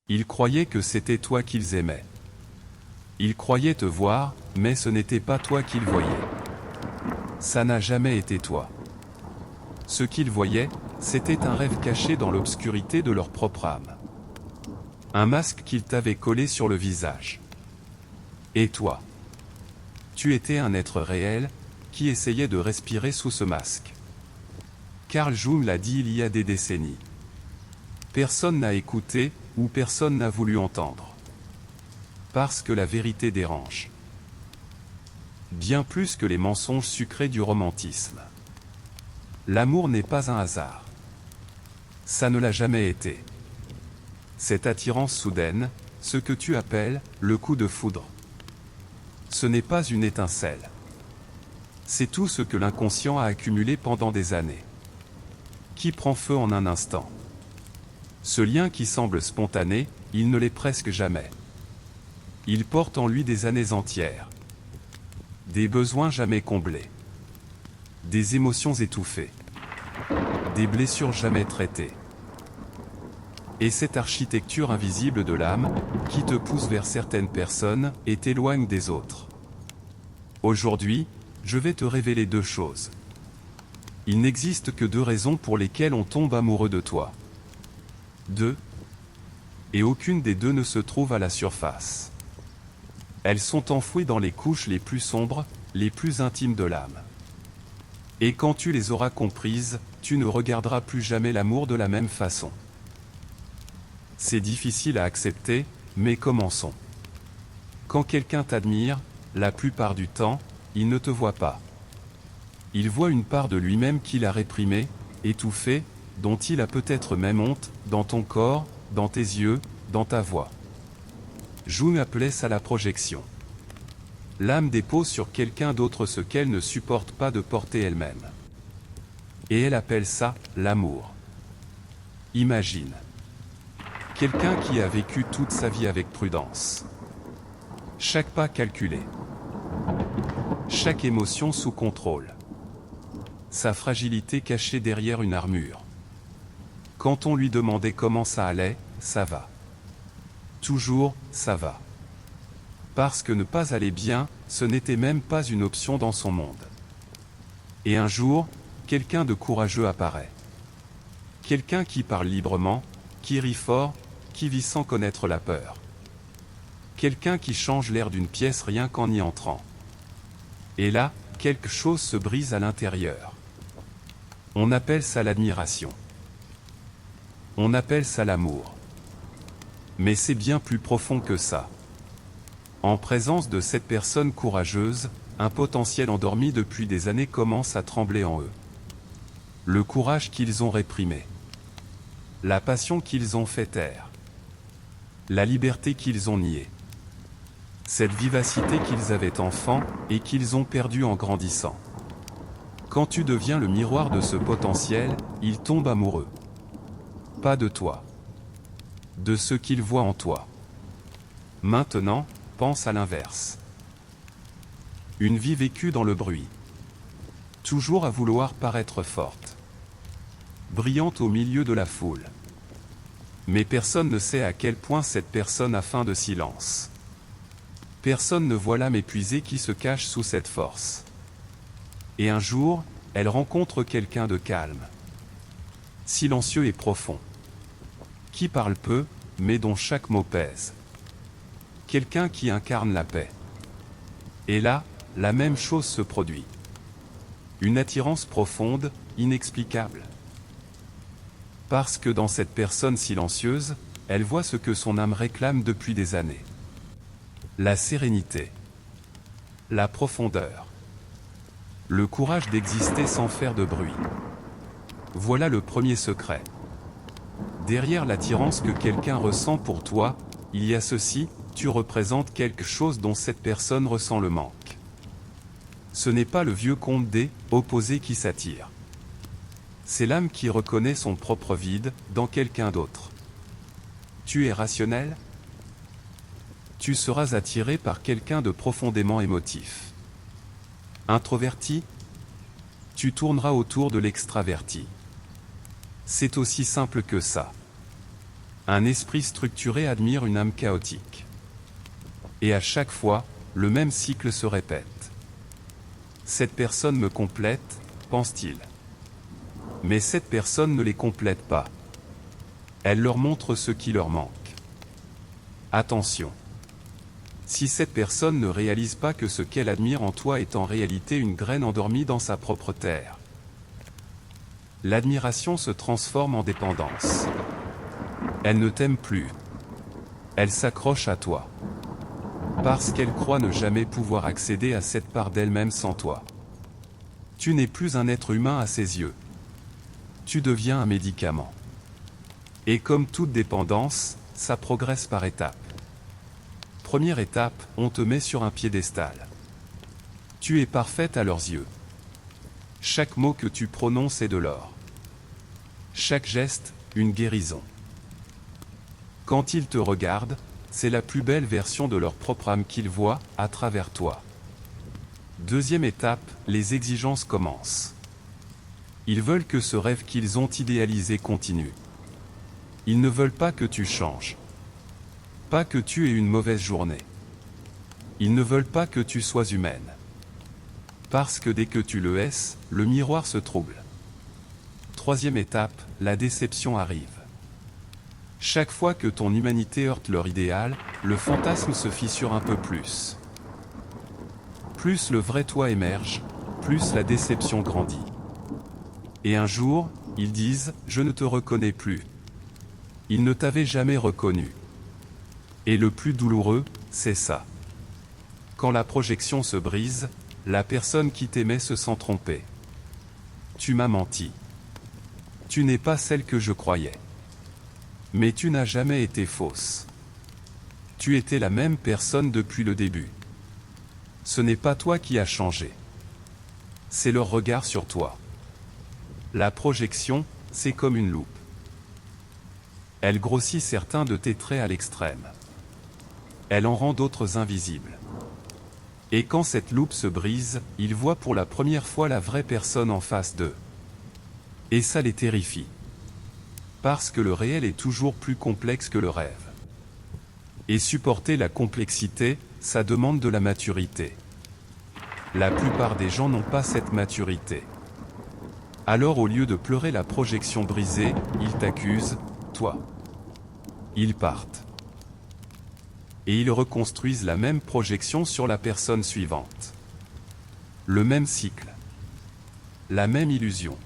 Ils croyaient que c'était toi qu'ils aimaient. Ils croyaient te voir, mais ce n'était pas toi qu'ils voyaient. Ça n'a jamais été toi. Ce qu'ils voyaient, c'était un rêve caché dans l'obscurité de leur propre âme. Un masque qu'ils t'avaient collé sur le visage. Et toi? Tu étais un être réel, qui essayait de respirer sous ce masque. Carl Jung l'a dit il y a des décennies. Personne n'a écouté, ou personne n'a voulu entendre. Parce que la vérité dérange. Bien plus que les mensonges sucrés du romantisme. L'amour n'est pas un hasard. Ça ne l'a jamais été. Cette attirance soudaine, ce que tu appelles le coup de foudre. Ce n'est pas une étincelle. C'est tout ce que l'inconscient a accumulé pendant des années. Qui prend feu en un instant. Ce lien qui semble spontané, il ne l'est presque jamais. Il porte en lui des années entières. Des besoins jamais comblés. Des émotions étouffées. Des blessures jamais traitées. Et cette architecture invisible de l'âme, qui te pousse vers certaines personnes et t'éloigne des autres. Aujourd'hui, je vais te révéler deux choses. Il n'existe que deux raisons pour lesquelles on tombe amoureux de toi. Deux. Et aucune des deux ne se trouve à la surface. Elles sont enfouies dans les couches les plus sombres, les plus intimes de l'âme. Et quand tu les auras comprises, tu ne regarderas plus jamais l'amour de la même façon. C'est difficile à accepter, mais commençons. Quand quelqu'un t'admire, la plupart du temps, il ne te voit pas. Il voit une part de lui-même qu'il a réprimée, étouffée, dont il a peut-être même honte, dans ton corps, dans tes yeux, dans ta voix. Jung appelait ça la projection. L'âme dépose sur quelqu'un d'autre ce qu'elle ne supporte pas de porter elle-même. Et elle appelle ça l'amour. Imagine. Quelqu'un qui a vécu toute sa vie avec prudence. Chaque pas calculé. Chaque émotion sous contrôle. Sa fragilité cachée derrière une armure. Quand on lui demandait comment ça allait, ça va. Toujours, ça va. Parce que ne pas aller bien, ce n'était même pas une option dans son monde. Et un jour, quelqu'un de courageux apparaît. Quelqu'un qui parle librement, qui rit fort, qui vit sans connaître la peur. Quelqu'un qui change l'air d'une pièce rien qu'en y entrant. Et là, quelque chose se brise à l'intérieur. On appelle ça l'admiration. On appelle ça l'amour. Mais c'est bien plus profond que ça. En présence de cette personne courageuse, un potentiel endormi depuis des années commence à trembler en eux. Le courage qu'ils ont réprimé. La passion qu'ils ont fait taire. La liberté qu'ils ont niée. Cette vivacité qu'ils avaient enfant et qu'ils ont perdue en grandissant. Quand tu deviens le miroir de ce potentiel, ils tombent amoureux. Pas de toi. De ce qu'ils voient en toi. Maintenant, pense à l'inverse. Une vie vécue dans le bruit. Toujours à vouloir paraître forte. Brillante au milieu de la foule. Mais personne ne sait à quel point cette personne a faim de silence. Personne ne voit l'âme épuisée qui se cache sous cette force. Et un jour, elle rencontre quelqu'un de calme. Silencieux et profond. Qui parle peu, mais dont chaque mot pèse. Quelqu'un qui incarne la paix. Et là, la même chose se produit. Une attirance profonde, inexplicable. Parce que dans cette personne silencieuse, elle voit ce que son âme réclame depuis des années. La sérénité. La profondeur. Le courage d'exister sans faire de bruit. Voilà le premier secret. Derrière l'attirance que quelqu'un ressent pour toi, il y a ceci, tu représentes quelque chose dont cette personne ressent le manque. Ce n'est pas le vieux conte des opposés qui s'attire. C'est l'âme qui reconnaît son propre vide dans quelqu'un d'autre. Tu es rationnel? Tu seras attiré par quelqu'un de profondément émotif. Introverti? Tu tourneras autour de l'extraverti. C'est aussi simple que ça. Un esprit structuré admire une âme chaotique. Et à chaque fois, le même cycle se répète. Cette personne me complète, pense-t-il. Mais cette personne ne les complète pas. Elle leur montre ce qui leur manque. Attention. Si cette personne ne réalise pas que ce qu'elle admire en toi est en réalité une graine endormie dans sa propre terre, l'admiration se transforme en dépendance. Elle ne t'aime plus. Elle s'accroche à toi. Parce qu'elle croit ne jamais pouvoir accéder à cette part d'elle-même sans toi. Tu n'es plus un être humain à ses yeux. Tu deviens un médicament. Et comme toute dépendance, ça progresse par étapes. Première étape, on te met sur un piédestal. Tu es parfaite à leurs yeux. Chaque mot que tu prononces est de l'or. Chaque geste, une guérison. Quand ils te regardent, c'est la plus belle version de leur propre âme qu'ils voient, à travers toi. Deuxième étape, les exigences commencent. Ils veulent que ce rêve qu'ils ont idéalisé continue. Ils ne veulent pas que tu changes. Pas que tu aies une mauvaise journée. Ils ne veulent pas que tu sois humaine. Parce que dès que tu le es, le miroir se trouble. Troisième étape, la déception arrive. Chaque fois que ton humanité heurte leur idéal, le fantasme se fissure un peu plus. Plus le vrai toi émerge, plus la déception grandit. Et un jour, ils disent « Je ne te reconnais plus ». Ils ne t'avaient jamais reconnu. Et le plus douloureux, c'est ça. Quand la projection se brise, la personne qui t'aimait se sent trompée. Tu m'as menti. Tu n'es pas celle que je croyais. Mais tu n'as jamais été fausse. Tu étais la même personne depuis le début. Ce n'est pas toi qui as changé. C'est leur regard sur toi. La projection, c'est comme une loupe. Elle grossit certains de tes traits à l'extrême. Elle en rend d'autres invisibles. Et quand cette loupe se brise, ils voient pour la première fois la vraie personne en face d'eux. Et ça les terrifie. Parce que le réel est toujours plus complexe que le rêve. Et supporter la complexité, ça demande de la maturité. La plupart des gens n'ont pas cette maturité. Alors au lieu de pleurer la projection brisée, ils t'accusent, toi. Ils partent. Et ils reconstruisent la même projection sur la personne suivante. Le même cycle. La même illusion.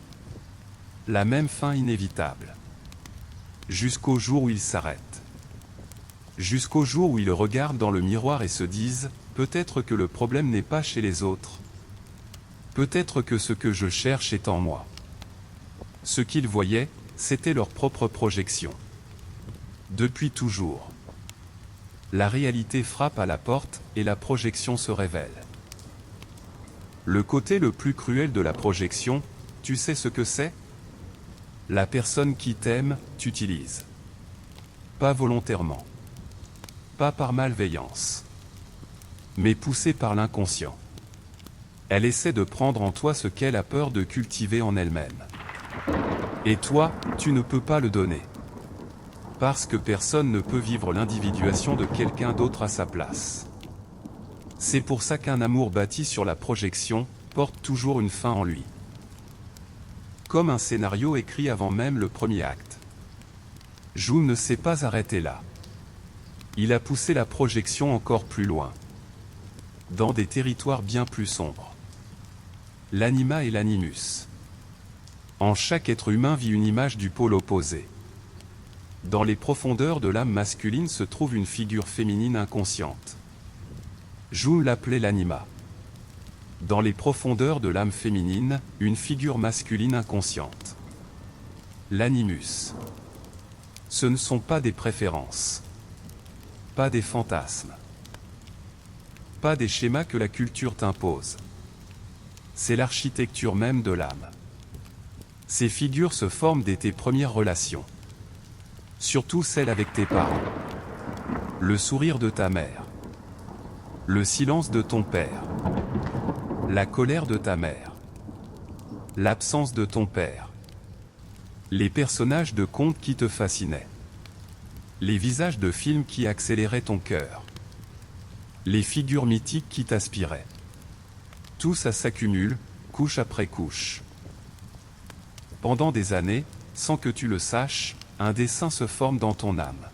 La même fin inévitable. Jusqu'au jour où ils s'arrêtent. Jusqu'au jour où ils regardent dans le miroir et se disent « Peut-être que le problème n'est pas chez les autres. Peut-être que ce que je cherche est en moi. » Ce qu'ils voyaient, c'était leur propre projection. Depuis toujours. La réalité frappe à la porte et la projection se révèle. Le côté le plus cruel de la projection, tu sais ce que c'est ? La personne qui t'aime, t'utilise. Pas volontairement. Pas par malveillance. Mais poussée par l'inconscient. Elle essaie de prendre en toi ce qu'elle a peur de cultiver en elle-même. Et toi, tu ne peux pas le donner. Parce que personne ne peut vivre l'individuation de quelqu'un d'autre à sa place. C'est pour ça qu'un amour bâti sur la projection porte toujours une fin en lui. Comme un scénario écrit avant même le premier acte. Jung ne s'est pas arrêté là. Il a poussé la projection encore plus loin. Dans des territoires bien plus sombres. L'anima et l'animus. En chaque être humain vit une image du pôle opposé. Dans les profondeurs de l'âme masculine se trouve une figure féminine inconsciente. Jung l'appelait l'anima. Dans les profondeurs de l'âme féminine, une figure masculine inconsciente. L'animus. Ce ne sont pas des préférences. Pas des fantasmes. Pas des schémas que la culture t'impose. C'est l'architecture même de l'âme. Ces figures se forment dès tes premières relations. Surtout celles avec tes parents. Le sourire de ta mère. Le silence de ton père. La colère de ta mère. L'absence de ton père. Les personnages de contes qui te fascinaient. Les visages de films qui accéléraient ton cœur. Les figures mythiques qui t'aspiraient. Tout ça s'accumule, couche après couche. Pendant des années, sans que tu le saches, un dessin se forme dans ton âme.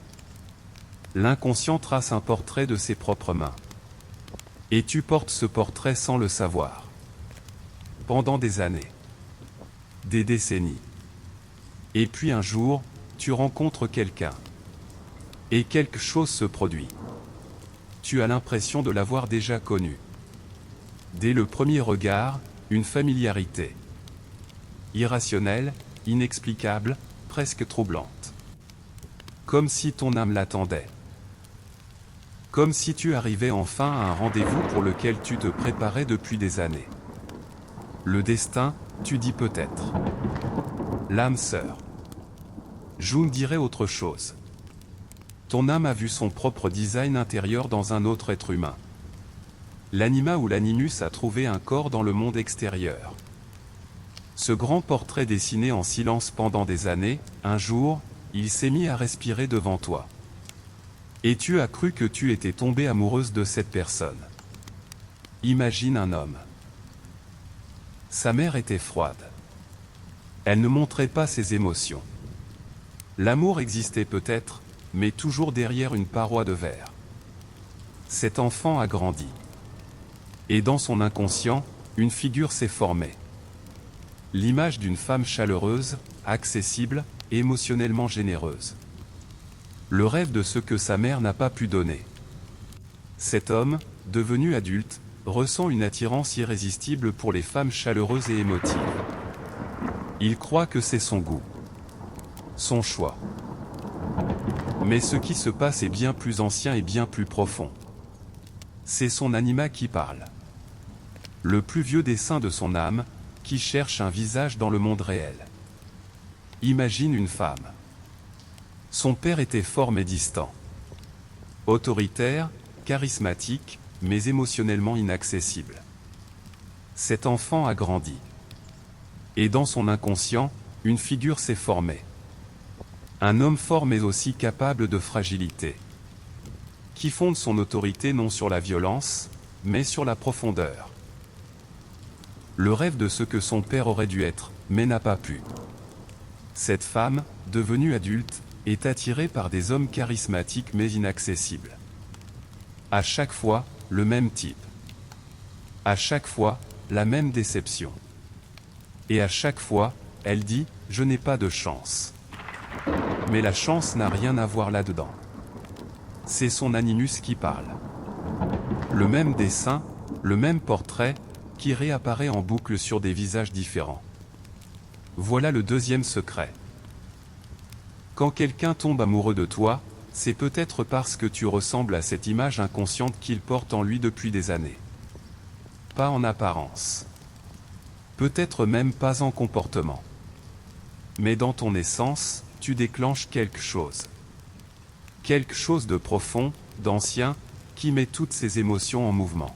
L'inconscient trace un portrait de ses propres mains. Et tu portes ce portrait sans le savoir. Pendant des années. Des décennies. Et puis un jour, tu rencontres quelqu'un. Et quelque chose se produit. Tu as l'impression de l'avoir déjà connu. Dès le premier regard, une familiarité. Irrationnelle, inexplicable, presque troublante. Comme si ton âme l'attendait. Comme si tu arrivais enfin à un rendez-vous pour lequel tu te préparais depuis des années. Le destin, tu dis peut-être. L'âme sœur. Jung dirait autre chose. Ton âme a vu son propre design intérieur dans un autre être humain. L'anima ou l'animus a trouvé un corps dans le monde extérieur. Ce grand portrait dessiné en silence pendant des années, un jour, il s'est mis à respirer devant toi. Et tu as cru que tu étais tombée amoureuse de cette personne. Imagine un homme. Sa mère était froide. Elle ne montrait pas ses émotions. L'amour existait peut-être, mais toujours derrière une paroi de verre. Cet enfant a grandi. Et dans son inconscient, une figure s'est formée. L'image d'une femme chaleureuse, accessible, émotionnellement généreuse. Le rêve de ce que sa mère n'a pas pu donner. Cet homme, devenu adulte, ressent une attirance irrésistible pour les femmes chaleureuses et émotives. Il croit que c'est son goût. Son choix. Mais ce qui se passe est bien plus ancien et bien plus profond. C'est son anima qui parle. Le plus vieux dessin de son âme, qui cherche un visage dans le monde réel. Imagine une femme. Son père était fort mais distant. Autoritaire, charismatique, mais émotionnellement inaccessible. Cet enfant a grandi. Et dans son inconscient, une figure s'est formée. Un homme fort mais aussi capable de fragilité. Qui fonde son autorité non sur la violence, mais sur la profondeur. Le rêve de ce que son père aurait dû être, mais n'a pas pu. Cette femme, devenue adulte, est attirée par des hommes charismatiques mais inaccessibles. À chaque fois, le même type. À chaque fois, la même déception. Et à chaque fois, elle dit « Je n'ai pas de chance ». Mais la chance n'a rien à voir là-dedans. C'est son animus qui parle. Le même dessin, le même portrait, qui réapparaît en boucle sur des visages différents. Voilà le deuxième secret. Quand quelqu'un tombe amoureux de toi, c'est peut-être parce que tu ressembles à cette image inconsciente qu'il porte en lui depuis des années. Pas en apparence. Peut-être même pas en comportement. Mais dans ton essence, tu déclenches quelque chose. Quelque chose de profond, d'ancien, qui met toutes ses émotions en mouvement.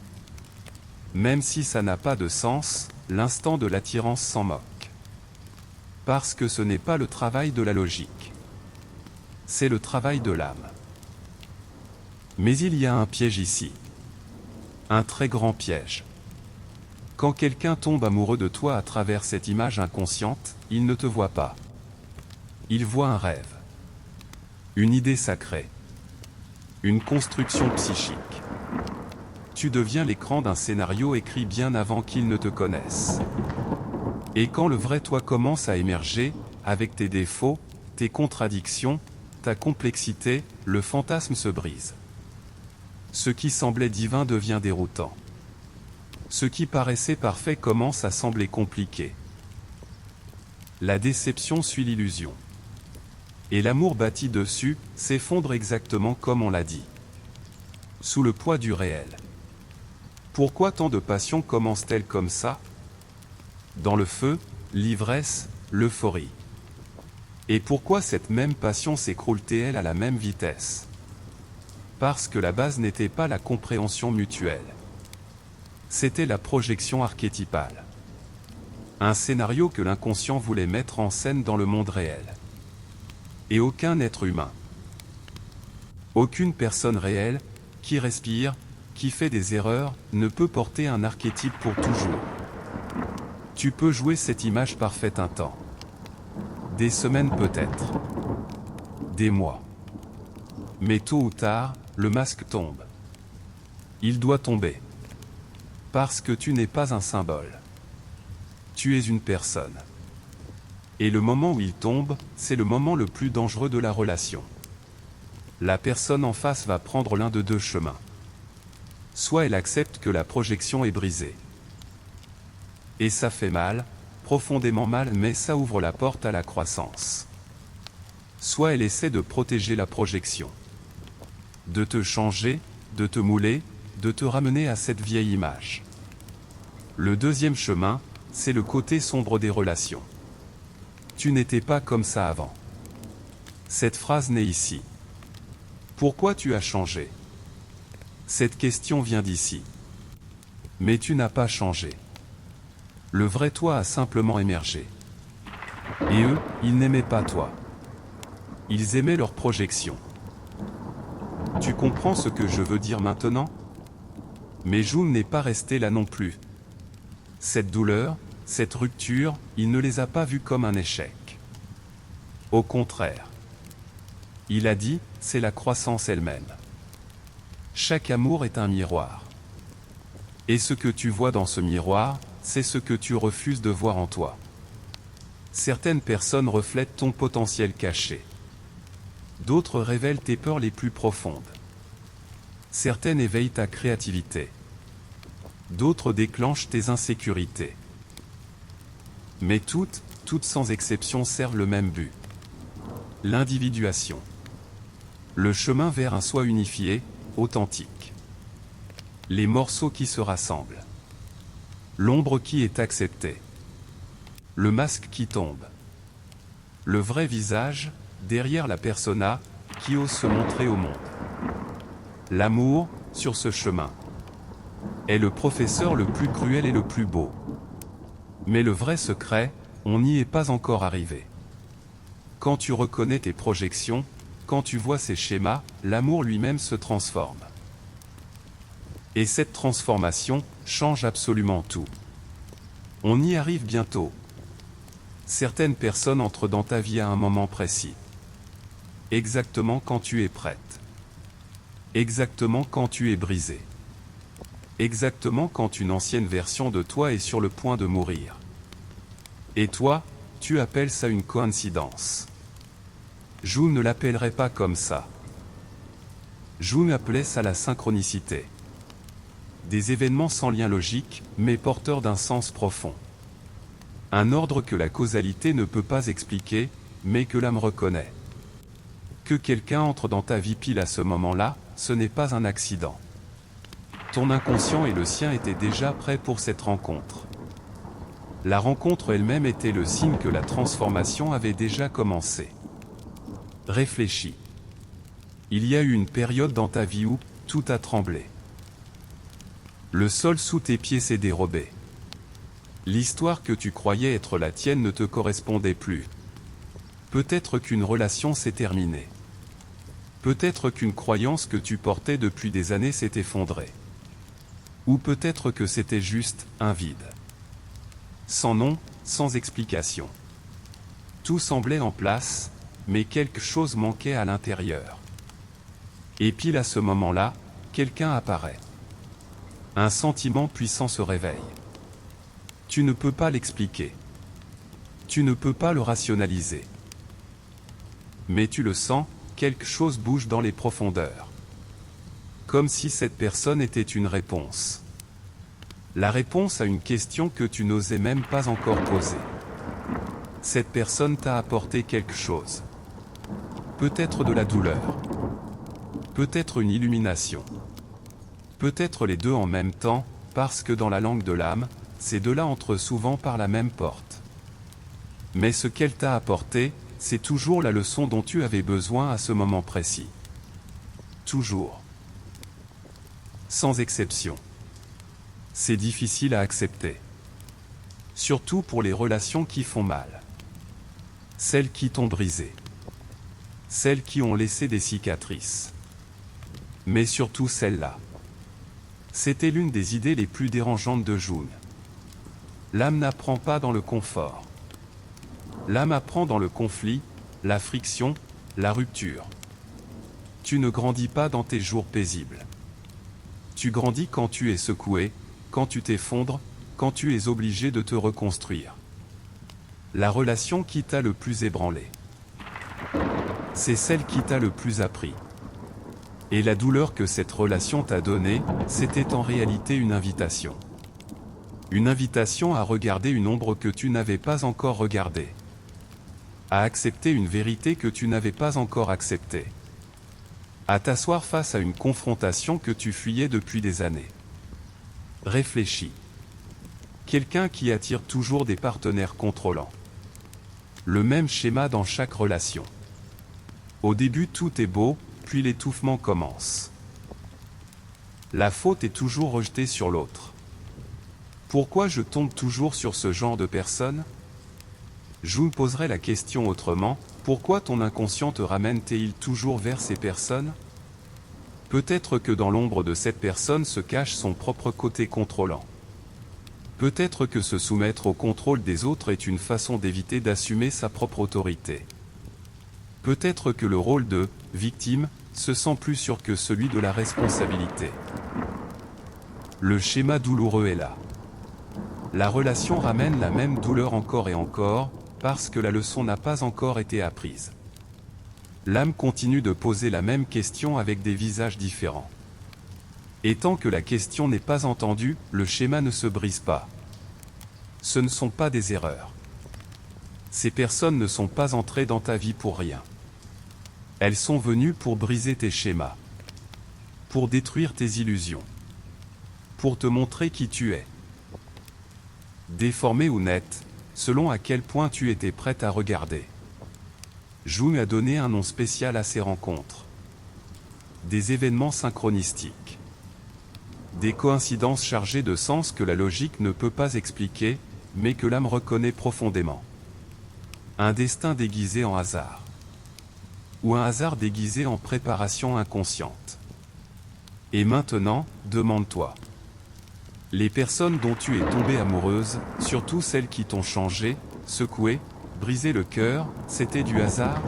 Même si ça n'a pas de sens, l'instant de l'attirance s'en moque. Parce que ce n'est pas le travail de la logique. C'est le travail de l'âme. Mais il y a un piège ici. Un très grand piège. Quand quelqu'un tombe amoureux de toi à travers cette image inconsciente, il ne te voit pas. Il voit un rêve. Une idée sacrée. Une construction psychique. Tu deviens l'écran d'un scénario écrit bien avant qu'il ne te connaisse. Et quand le vrai toi commence à émerger, avec tes défauts, tes contradictions, ta complexité, le fantasme se brise. Ce qui semblait divin devient déroutant. Ce qui paraissait parfait commence à sembler compliqué. La déception suit l'illusion. Et l'amour bâti dessus s'effondre exactement comme on l'a dit. Sous le poids du réel. Pourquoi tant de passions commencent-elles comme ça? Dans le feu, l'ivresse, l'euphorie. Et pourquoi cette même passion s'écroule-t-elle à la même vitesse? Parce que la base n'était pas la compréhension mutuelle. C'était la projection archétypale. Un scénario que l'inconscient voulait mettre en scène dans le monde réel. Et aucun être humain, Aucune personne réelle, qui respire, qui fait des erreurs, ne peut porter un archétype pour toujours. Tu peux jouer cette image parfaite un temps. Des semaines peut-être. Des mois. Mais tôt ou tard, le masque tombe. Il doit tomber. Parce que tu n'es pas un symbole. Tu es une personne. Et le moment où il tombe, c'est le moment le plus dangereux de la relation. La personne en face va prendre l'un de deux chemins. Soit elle accepte que la projection est brisée. Et ça fait mal, profondément mal, mais ça ouvre la porte à la croissance. Soit elle essaie de protéger la projection. De te changer, de te mouler, de te ramener à cette vieille image. Le deuxième chemin, c'est le côté sombre des relations. Tu n'étais pas comme ça avant. Cette phrase naît ici. Pourquoi tu as changé? Cette question vient d'ici. Mais tu n'as pas changé. Le vrai toi a simplement émergé. Et eux, ils n'aimaient pas toi. Ils aimaient leur projection. Tu comprends ce que je veux dire maintenant? Mais Jung n'est pas resté là non plus. Cette douleur, cette rupture, il ne les a pas vus comme un échec. Au contraire. Il a dit, c'est la croissance elle-même. Chaque amour est un miroir. Et ce que tu vois dans ce miroir, c'est ce que tu refuses de voir en toi. Certaines personnes reflètent ton potentiel caché. D'autres révèlent tes peurs les plus profondes. Certaines éveillent ta créativité. D'autres déclenchent tes insécurités. Mais toutes sans exception servent le même but. L'individuation. Le chemin vers un soi unifié, authentique. Les morceaux qui se rassemblent. L'ombre qui est acceptée. Le masque qui tombe. Le vrai visage, derrière la persona, qui ose se montrer au monde. L'amour, sur ce chemin, est le professeur le plus cruel et le plus beau. Mais le vrai secret, on n'y est pas encore arrivé. Quand tu reconnais tes projections, quand tu vois ces schémas, l'amour lui-même se transforme. Et cette transformation change absolument tout. On y arrive bientôt. Certaines personnes entrent dans ta vie à un moment précis. Exactement quand tu es prête. Exactement quand tu es brisé. Exactement quand une ancienne version de toi est sur le point de mourir. Et toi, tu appelles ça une coïncidence. Jung ne l'appellerait pas comme ça. Jung appelait ça la synchronicité. Des événements sans lien logique, mais porteurs d'un sens profond. Un ordre que la causalité ne peut pas expliquer, mais que l'âme reconnaît. Que quelqu'un entre dans ta vie pile à ce moment-là, ce n'est pas un accident. Ton inconscient et le sien étaient déjà prêts pour cette rencontre. La rencontre elle-même était le signe que la transformation avait déjà commencé. Réfléchis. Il y a eu une période dans ta vie où tout a tremblé. Le sol sous tes pieds s'est dérobé. L'histoire que tu croyais être la tienne ne te correspondait plus. Peut-être qu'une relation s'est terminée. Peut-être qu'une croyance que tu portais depuis des années s'est effondrée. Ou peut-être que c'était juste un vide. Sans nom, sans explication. Tout semblait en place, mais quelque chose manquait à l'intérieur. Et pile à ce moment-là, quelqu'un apparaît. Un sentiment puissant se réveille. Tu ne peux pas l'expliquer. Tu ne peux pas le rationaliser. Mais tu le sens, quelque chose bouge dans les profondeurs. Comme si cette personne était une réponse. La réponse à une question que tu n'osais même pas encore poser. Cette personne t'a apporté quelque chose. Peut-être de la douleur. Peut-être une illumination. Peut-être les deux en même temps, parce que dans la langue de l'âme, ces deux-là entrent souvent par la même porte. Mais ce qu'elle t'a apporté, c'est toujours la leçon dont tu avais besoin à ce moment précis. Toujours. Sans exception. C'est difficile à accepter. Surtout pour les relations qui font mal. Celles qui t'ont brisé. Celles qui ont laissé des cicatrices. Mais surtout celle-là. C'était l'une des idées les plus dérangeantes de Jung. L'âme n'apprend pas dans le confort. L'âme apprend dans le conflit, la friction, la rupture. Tu ne grandis pas dans tes jours paisibles. Tu grandis quand tu es secoué, quand tu t'effondres, quand tu es obligé de te reconstruire. La relation qui t'a le plus ébranlé, c'est celle qui t'a le plus appris. Et la douleur que cette relation t'a donnée, c'était en réalité une invitation. Une invitation à regarder une ombre que tu n'avais pas encore regardée. À accepter une vérité que tu n'avais pas encore acceptée. À t'asseoir face à une confrontation que tu fuyais depuis des années. Réfléchis. Quelqu'un qui attire toujours des partenaires contrôlants. Le même schéma dans chaque relation. Au début tout est beau, puis l'étouffement commence. La faute est toujours rejetée sur l'autre. Pourquoi je tombe toujours sur ce genre de personnes? Jung poserait la question autrement, pourquoi ton inconscient te ramène-t-il toujours vers ces personnes? Peut-être que dans l'ombre de cette personne se cache son propre côté contrôlant. Peut-être que se soumettre au contrôle des autres est une façon d'éviter d'assumer sa propre autorité. Peut-être que le rôle de « victime » se sent plus sûr que celui de la responsabilité. Le schéma douloureux est là. La relation ramène la même douleur encore et encore, parce que la leçon n'a pas encore été apprise. L'âme continue de poser la même question avec des visages différents. Et tant que la question n'est pas entendue, le schéma ne se brise pas. Ce ne sont pas des erreurs. Ces personnes ne sont pas entrées dans ta vie pour rien. Elles sont venues pour briser tes schémas. Pour détruire tes illusions. Pour te montrer qui tu es. Déformé ou net, selon à quel point tu étais prête à regarder. Jung a donné un nom spécial à ces rencontres. Des événements synchronistiques. Des coïncidences chargées de sens que la logique ne peut pas expliquer, mais que l'âme reconnaît profondément. Un destin déguisé en hasard. Ou un hasard déguisé en préparation inconsciente. Et maintenant, demande-toi. Les personnes dont tu es tombée amoureuse, surtout celles qui t'ont changé, secoué, brisé le cœur, c'était du hasard?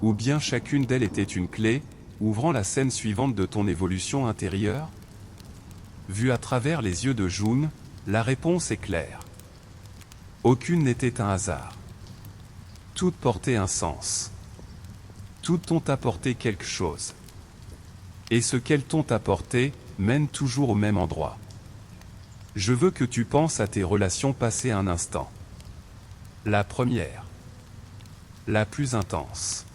Ou bien chacune d'elles était une clé, ouvrant la scène suivante de ton évolution intérieure? Vue à travers les yeux de Jung, la réponse est claire. Aucune n'était un hasard. Toutes portaient un sens. Toutes t'ont apporté quelque chose. Et ce qu'elles t'ont apporté, mène toujours au même endroit. Je veux que tu penses à tes relations passées un instant. La première. La plus intense.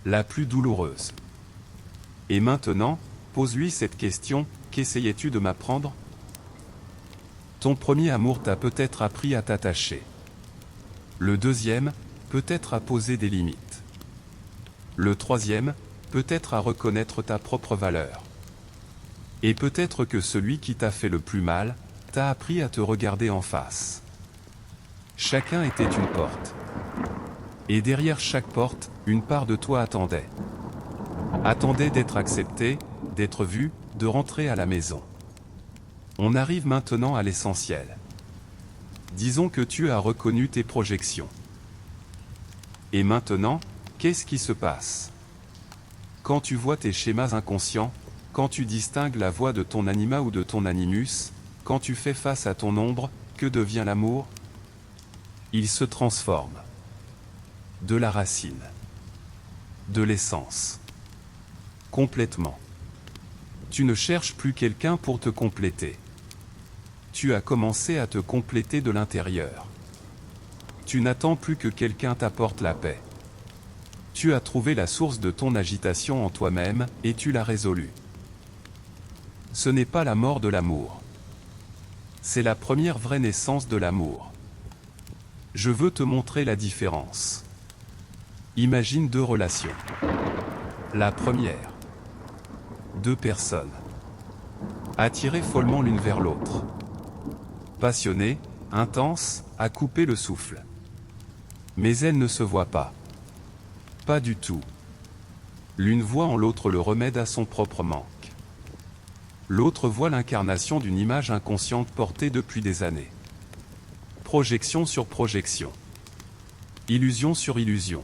La plus douloureuse. Et maintenant, pose-lui cette question, qu'essayais-tu de m'apprendre? Ton premier amour t'a peut-être appris à t'attacher. Le deuxième, peut-être à poser des limites. Le troisième, peut-être à reconnaître ta propre valeur. Et peut-être que celui qui t'a fait le plus mal, t'a appris à te regarder en face. Chacun était une porte. Et derrière chaque porte, une part de toi attendait. Attendait d'être acceptée, d'être vue, de rentrer à la maison. On arrive maintenant à l'essentiel. Disons que tu as reconnu tes projections. Et maintenant, qu'est-ce qui se passe? Quand tu vois tes schémas inconscients, quand tu distingues la voix de ton anima ou de ton animus, quand tu fais face à ton ombre, que devient l'amour? Il se transforme. De la racine. De l'essence. Complètement. Tu ne cherches plus quelqu'un pour te compléter. Tu as commencé à te compléter de l'intérieur. Tu n'attends plus que quelqu'un t'apporte la paix. Tu as trouvé la source de ton agitation en toi-même, et tu l'as résolue. Ce n'est pas la mort de l'amour. C'est la première vraie naissance de l'amour. Je veux te montrer la différence. Imagine deux relations. La première. Deux personnes. Attirées follement l'une vers l'autre. Passionnées, intenses, à couper le souffle. Mais elles ne se voient pas. Pas du tout. L'une voit en l'autre le remède à son propre manque. L'autre voit l'incarnation d'une image inconsciente portée depuis des années. Projection sur projection. Illusion sur illusion.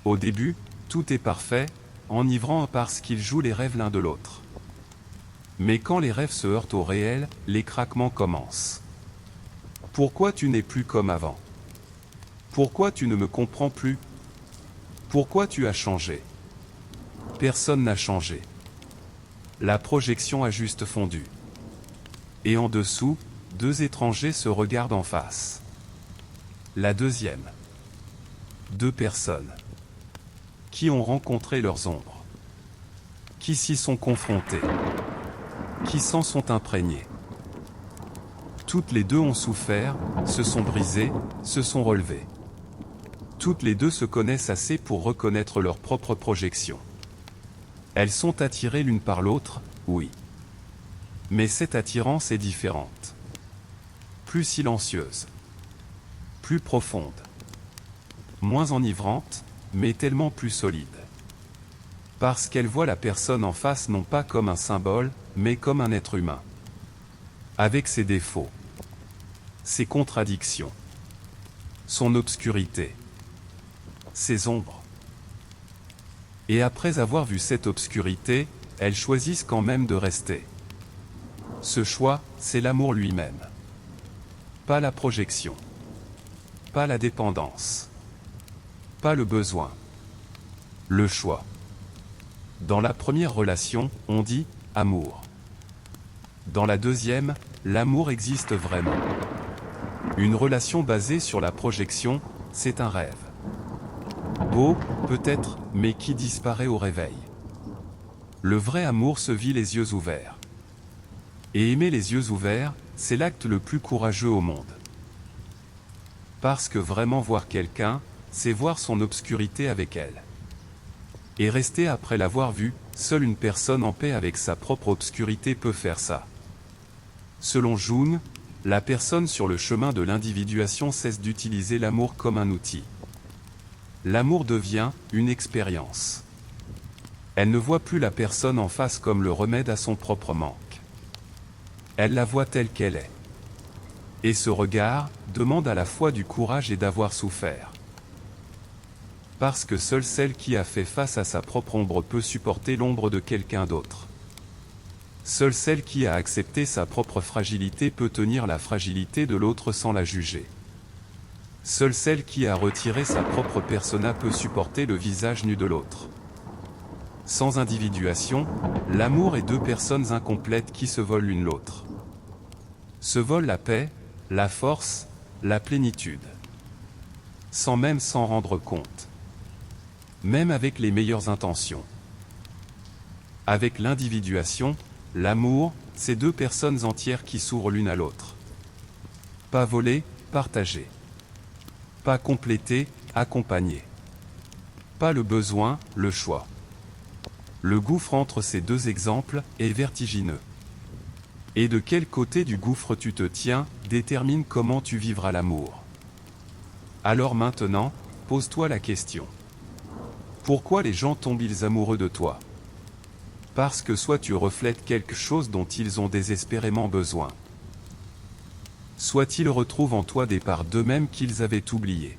Au début, tout est parfait, enivrant parce qu'ils jouent les rêves l'un de l'autre. Mais quand les rêves se heurtent au réel, les craquements commencent. Pourquoi tu n'es plus comme avant? Pourquoi tu ne me comprends plus? Pourquoi tu as changé? Personne n'a changé. La projection a juste fondu. Et en dessous, deux étrangers se regardent en face. La deuxième. Deux personnes. Qui ont rencontré leurs ombres. Qui s'y sont confrontées. Qui s'en sont imprégnés. Toutes les deux ont souffert, se sont brisées, se sont relevées. Toutes les deux se connaissent assez pour reconnaître leur propre projection. Elles sont attirées l'une par l'autre, oui. Mais cette attirance est différente. Plus silencieuse. Plus profonde. Moins enivrante, mais tellement plus solide. Parce qu'elle voit la personne en face non pas comme un symbole, mais comme un être humain. Avec ses défauts. Ses contradictions. Son obscurité. Ses ombres. Et après avoir vu cette obscurité, elles choisissent quand même de rester. Ce choix, c'est l'amour lui-même. Pas la projection. Pas la dépendance. Pas le besoin. Le choix. Dans la première relation, on dit « amour ». Dans la deuxième, l'amour existe vraiment. Une relation basée sur la projection, c'est un rêve. Beau, peut-être, mais qui disparaît au réveil. Le vrai amour se vit les yeux ouverts. Et aimer les yeux ouverts, c'est l'acte le plus courageux au monde. Parce que vraiment voir quelqu'un, c'est voir son obscurité avec elle. Et rester après l'avoir vu, seule une personne en paix avec sa propre obscurité peut faire ça. Selon Jung, la personne sur le chemin de l'individuation cesse d'utiliser l'amour comme un outil. L'amour devient une expérience. Elle ne voit plus la personne en face comme le remède à son propre manque. Elle la voit telle qu'elle est. Et ce regard demande à la fois du courage et d'avoir souffert. Parce que seule celle qui a fait face à sa propre ombre peut supporter l'ombre de quelqu'un d'autre. Seule celle qui a accepté sa propre fragilité peut tenir la fragilité de l'autre sans la juger. Seule celle qui a retiré sa propre persona peut supporter le visage nu de l'autre. Sans individuation, l'amour est deux personnes incomplètes qui se volent l'une l'autre. Se volent la paix, la force, la plénitude. Sans même s'en rendre compte. Même avec les meilleures intentions. Avec l'individuation, l'amour, c'est deux personnes entières qui s'ouvrent l'une à l'autre. Pas voler, partager. Pas compléter, accompagner. Pas le besoin, le choix. Le gouffre entre ces deux exemples est vertigineux. Et de quel côté du gouffre tu te tiens, détermine comment tu vivras l'amour. Alors maintenant, pose-toi la question. Pourquoi les gens tombent-ils amoureux de toi? Parce que soit tu reflètes quelque chose dont ils ont désespérément besoin. Soit ils retrouvent en toi des parts d'eux-mêmes qu'ils avaient oubliées.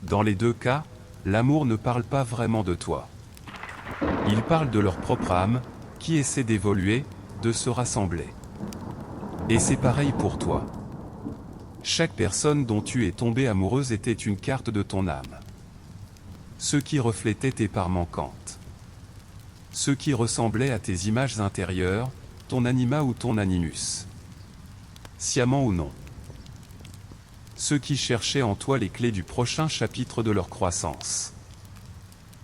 Dans les deux cas, l'amour ne parle pas vraiment de toi. Il parle de leur propre âme, qui essaie d'évoluer, de se rassembler. Et c'est pareil pour toi. Chaque personne dont tu es tombée amoureuse était une carte de ton âme. Ceux qui reflétaient tes parts manquantes. Ceux qui ressemblaient à tes images intérieures, ton anima ou ton animus. Sciemment ou non. Ceux qui cherchaient en toi les clés du prochain chapitre de leur croissance.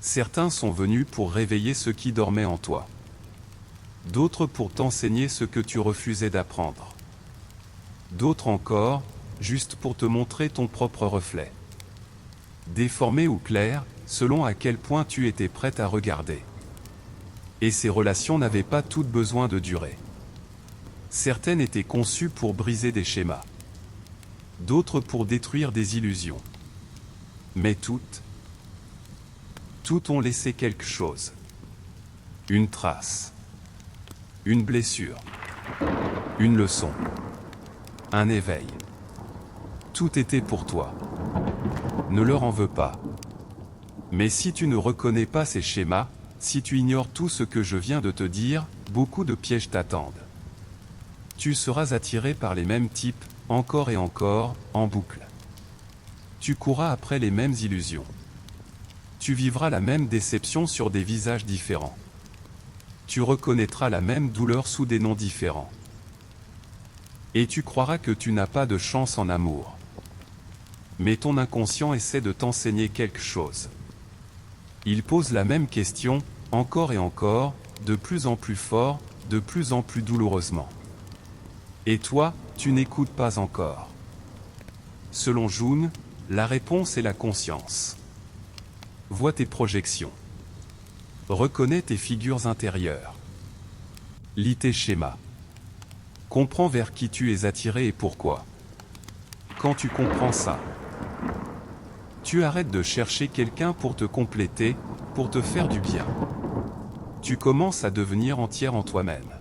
Certains sont venus pour réveiller ceux qui dormaient en toi. D'autres pour t'enseigner ce que tu refusais d'apprendre. D'autres encore, juste pour te montrer ton propre reflet. Déformé ou clair, selon à quel point tu étais prête à regarder. Et ces relations n'avaient pas toutes besoin de durer. Certaines étaient conçues pour briser des schémas. D'autres pour détruire des illusions. Mais toutes Toutes ont laissé quelque chose. Une trace. Une blessure. Une leçon. Un éveil. Tout était pour toi. Ne leur en veux pas. Mais si tu ne reconnais pas ces schémas, si tu ignores tout ce que je viens de te dire, beaucoup de pièges t'attendent. Tu seras attiré par les mêmes types, encore et encore, en boucle. Tu courras après les mêmes illusions. Tu vivras la même déception sur des visages différents. Tu reconnaîtras la même douleur sous des noms différents. Et tu croiras que tu n'as pas de chance en amour. Mais ton inconscient essaie de t'enseigner quelque chose. Il pose la même question, encore et encore, de plus en plus fort, de plus en plus douloureusement. Et toi, tu n'écoutes pas encore. Selon Jung, la réponse est la conscience. Vois tes projections. Reconnais tes figures intérieures. Lis tes schémas. Comprends vers qui tu es attiré et pourquoi. Quand tu comprends ça, tu arrêtes de chercher quelqu'un pour te compléter, pour te faire du bien. Tu commences à devenir entière en toi-même.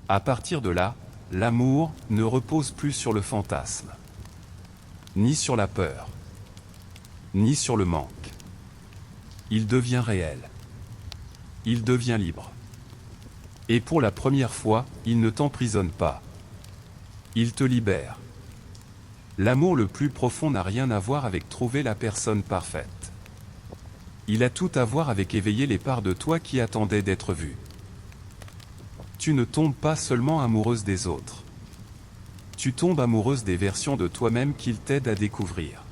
À partir de là, l'amour ne repose plus sur le fantasme, ni sur la peur, ni sur le manque. Il devient réel. Il devient libre. Et pour la première fois, il ne t'emprisonne pas. Il te libère. L'amour le plus profond n'a rien à voir avec trouver la personne parfaite. Il a tout à voir avec éveiller les parts de toi qui attendaient d'être vues. Tu ne tombes pas seulement amoureuse des autres. Tu tombes amoureuse des versions de toi-même qu'ils t'aident à découvrir.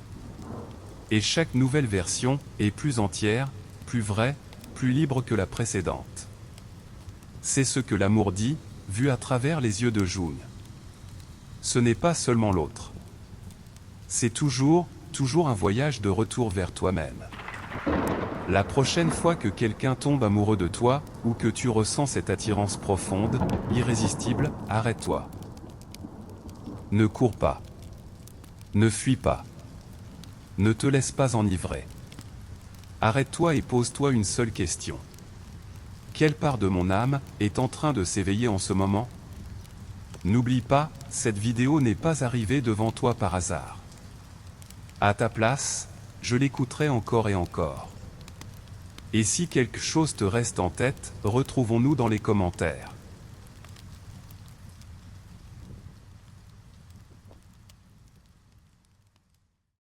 Et chaque nouvelle version est plus entière, plus vraie, plus libre que la précédente. C'est ce que l'amour dit, vu à travers les yeux de Jung. Ce n'est pas seulement l'autre. C'est toujours un voyage de retour vers toi-même. La prochaine fois que quelqu'un tombe amoureux de toi, ou que tu ressens cette attirance profonde, irrésistible, arrête-toi. Ne cours pas. Ne fuis pas. Ne te laisse pas enivrer. Arrête-toi et pose-toi une seule question. Quelle part de mon âme est en train de s'éveiller en ce moment? N'oublie pas, cette vidéo n'est pas arrivée devant toi par hasard. À ta place, je l'écouterai encore et encore. Et si quelque chose te reste en tête, retrouvons-nous dans les commentaires.